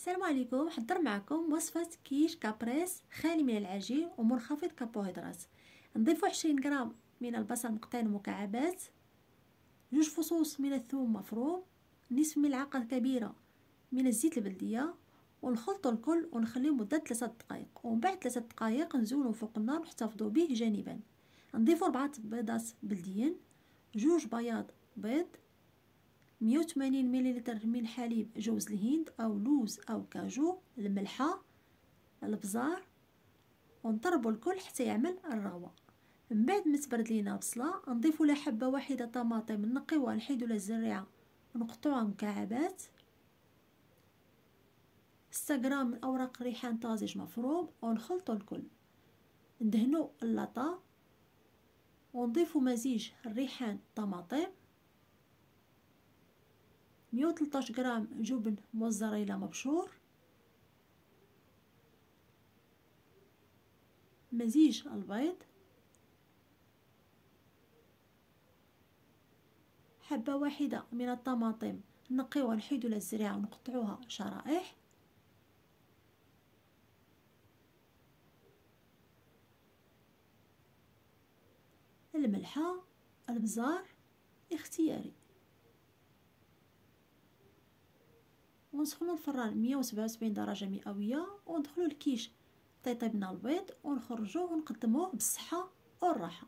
السلام عليكم. حضر معكم وصفة كيش كابريس خالي من العجين ومنخفض كربوهيدرات. نضيف 20 غرام من البصل مقطعين مكعبات، 2 فصوص من الثوم مفروم، نصف ملعقة كبيرة من الزيت البلدية، ونخلط الكل ونخليه مدة 3 دقائق، ومن بعد 3 دقائق نزولو فوق النار ونحتفظوا به جانبا. نضيف 4 بيضات بلديين، 2 بياض بيض، 180 ملل من حليب جوز الهند او لوز او كاجو، الملحه، الابزار، ونضربوا الكل حتى يعمل الرغوه. من بعد ما تبرد لينا بصله نضيف لها حبه واحده طماطم نقيوها نحيدوا لها الزريعه ونقطعوها مكعبات، 6 غرام من اوراق ريحان طازج مفروم، ونخلطوا الكل. ندهنوا اللاطه ونضيفوا مزيج الريحان طماطم، 113 غرام جبن موزاريلا مبشور، مزيج البيض، حبة واحدة من الطماطم نقيوها نحيدو لها الزريعة ونقطعوها شرائح، الملحة، البزار اختياري. ونسخنوا الفران 177 درجة مئوية، وندخلوا الكيش طيطيبنا البيض ونخرجوه ونقدموه بالصحة والراحة.